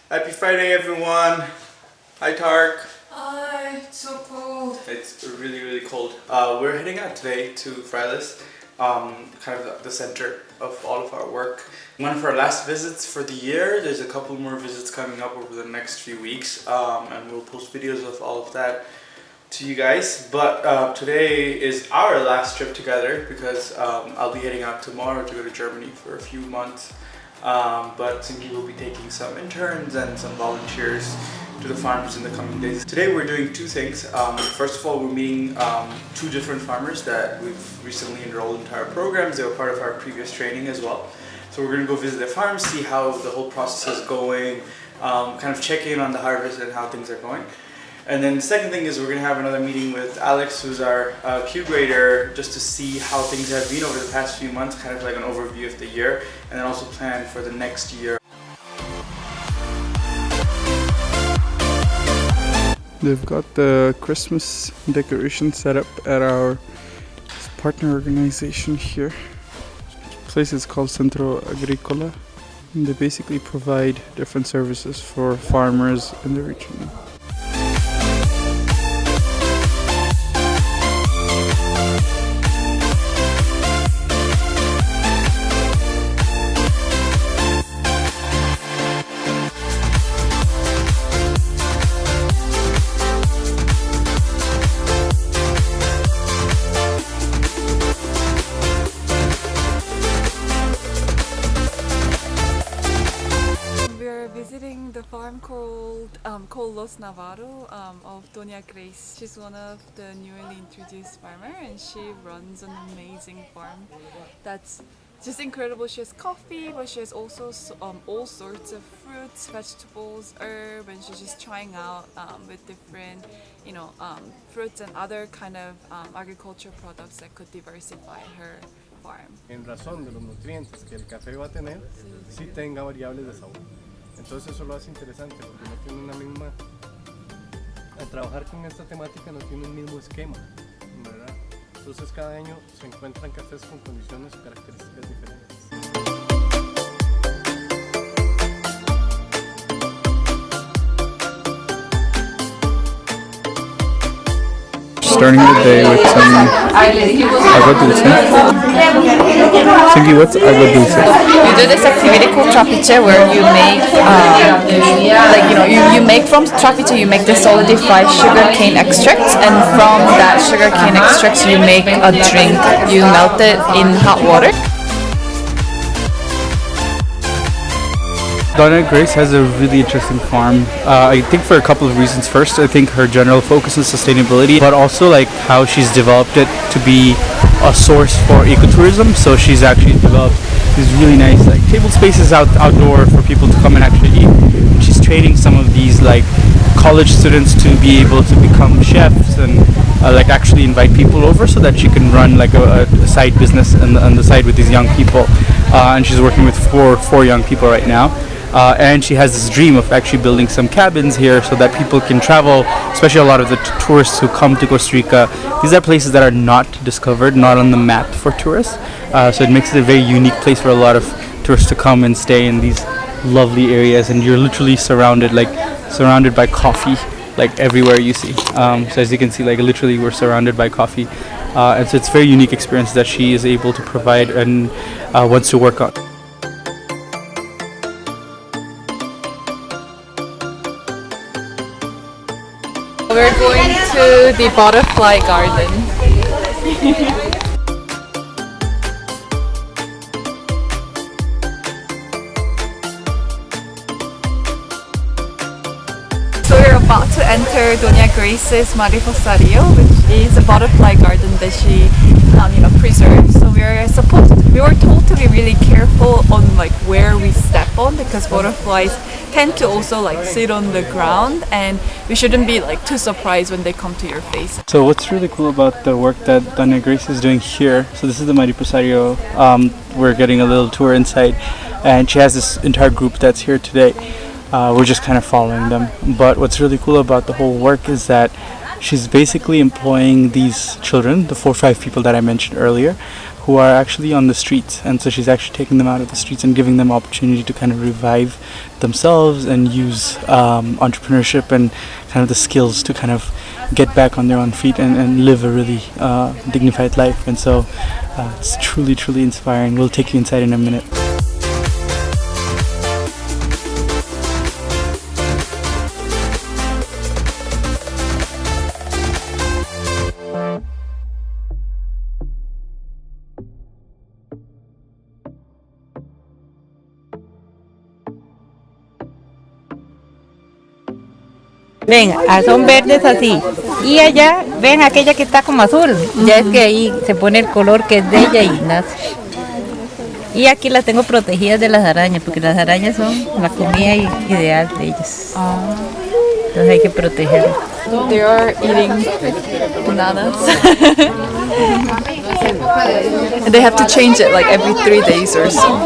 Happy Friday, everyone. Hi, Tark. Hi, it's so cold. It's really, really cold. We're heading out today to Freilis, kind of the center of all of our work. One of our last visits for the year. There's a couple more visits coming up over the next few weeks, and we'll post videos of all of that to you guys. But today is our last trip together because I'll be heading out tomorrow to go to Germany for a few months. But Cindy will be taking some interns and some volunteers to the farms in the coming days. Today we're doing two things. First of all, we're meeting two different farmers that we've recently enrolled into our programs. They were part of our previous training as well. So we're going to go visit their farms, see how the whole process is going, kind of check in on the harvest and how things are going. And then the second thing is we're going to have another meeting with Alex, who's our Q grader, just to see how things have been over the past few months, kind of like an overview of the year, and then also plan for the next year. They've got the Christmas decoration set up at our partner organization here. This place is called Centro Agricola, and they basically provide different services for farmers in the region. Visiting the farm called Los Navarro of Doña Grace. She's one of the newly introduced farmer, and she runs an amazing farm that's just incredible. She has coffee, but she has also all sorts of fruits, vegetables, herbs, and she's just trying out with different, fruits and other kind of agriculture products that could diversify her farm. En razón de los nutrientes que el café va a tener, sí tenga variables de sabor. Entonces eso lo hace interesante porque no tiene una misma... Al trabajar con esta temática no tiene un mismo esquema, ¿verdad? Entonces cada año se encuentran cafés con condiciones y características diferentes. Starting the day with some agua dulce. Cindy, what's agua dulce? You do this activity called trapiche where you make, you make from trapiche, you make the solidified sugar cane extract, and from that sugar cane extract you make a drink. You melt it in hot water. Doña Grace has a really interesting farm. I think for a couple of reasons. First, I think her general focus on sustainability, but also like how she's developed it to be a source for ecotourism. So she's actually developed these really nice like table spaces outdoor for people to come and actually eat. She's training some of these like college students to be able to become chefs and actually invite people over so that she can run like a side business on the side with these young people. And she's working with four young people right now. And she has this dream of actually building some cabins here so that people can travel, especially a lot of the tourists who come to Costa Rica. These are places that are not discovered, not on the map for tourists. So it makes it a very unique place for a lot of tourists to come and stay in these lovely areas. And you're literally surrounded by coffee, like everywhere you see. So as you can see, like literally we're surrounded by coffee. And so it's a very unique experience that she is able to provide and wants to work on. We're going to the butterfly garden. So we're about to enter Doña Grace's Mariposario, which is a butterfly garden that she preserves. So we were told to be really careful on like where we step on, because butterflies tend to also like sit on the ground, and we shouldn't be like too surprised when they come to your face. So what's really cool about the work that Doña Grace is doing here, so this is the Mariposario, we're getting a little tour inside, and she has this entire group that's here today. We're just kind of following them, but what's really cool about the whole work is that she's basically employing these children, the 4 or 5 people that I mentioned earlier, who are actually on the streets. And so she's actually taking them out of the streets and giving them opportunity to kind of revive themselves and use entrepreneurship and kind of the skills to kind of get back on their own feet and live a really dignified life. And so it's truly inspiring. We'll take you inside in a minute. Ven, son verdes así. Y allá, ven aquella que está como azul. Ya es que ahí se pone el color que es de ella y nace. Y aquí las tengo protegidas de las arañas, porque las arañas son la comida ideal de ellas. Entonces hay que protegerlas. They are eating bananas. And they have to change it like every 3 days or so.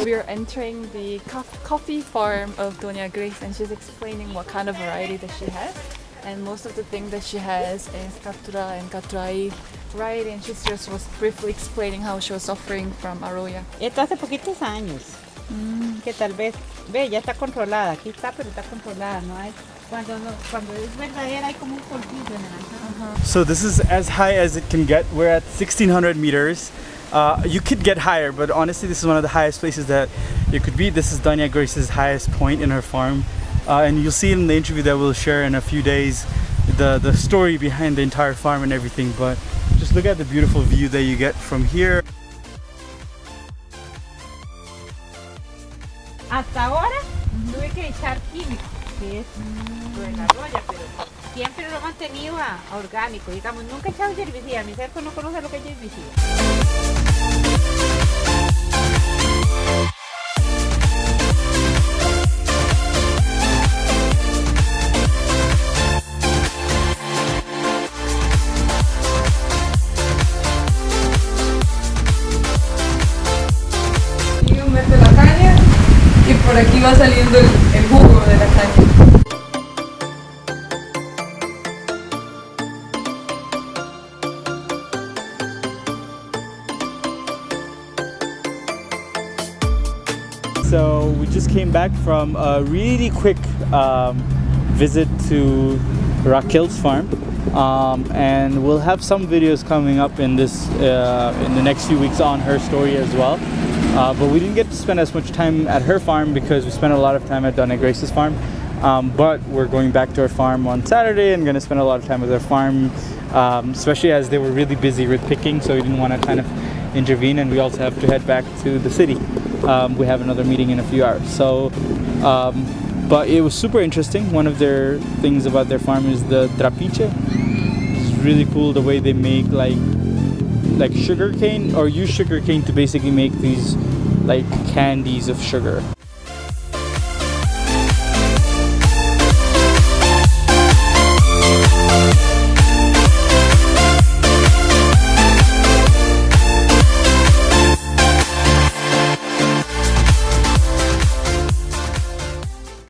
We are entering the coffee farm of Doña Grace, and she's explaining what kind of variety that she has. And most of the thing that she has is Captura and Catrai variety, and she just was briefly explaining how she was suffering from Arroya. Esto hace poquitos años, que tal vez, ve, ya está controlada. Aquí está, pero está controlada. No hay, cuando es verdadera hay como un polvillo naranja. So this is as high as it can get. We're at 1600 meters. You could get higher, but honestly this is one of the highest places that you could be. This is Doña Grace's highest point in her farm. And you'll see in the interview that we'll share in a few days the story behind the entire farm and everything. But just look at the beautiful view that you get from here. Hasta ahora tuve que echar químicos, que es lo de la roya, pero siempre lo he mantenido orgánico. Digamos, nunca he echado herbicida. Mi cerco no conoce lo que es herbicida. Mete la caña y por aquí va saliendo el jugo de la caña. So we just came back from a really quick visit to Raquel's farm, and we'll have some videos coming up in this in the next few weeks on her story as well. But we didn't get to spend as much time at her farm because we spent a lot of time at Doña Grace's farm. But we're going back to her farm on Saturday and going to spend a lot of time with her farm, especially as they were really busy with picking, so we didn't want to kind of intervene, and we also have to head back to the city. We have another meeting in a few hours. So, but it was super interesting. One of their things about their farm is the trapiche. It's really cool the way they make like sugar cane, or use sugar cane to basically make these like candies of sugar.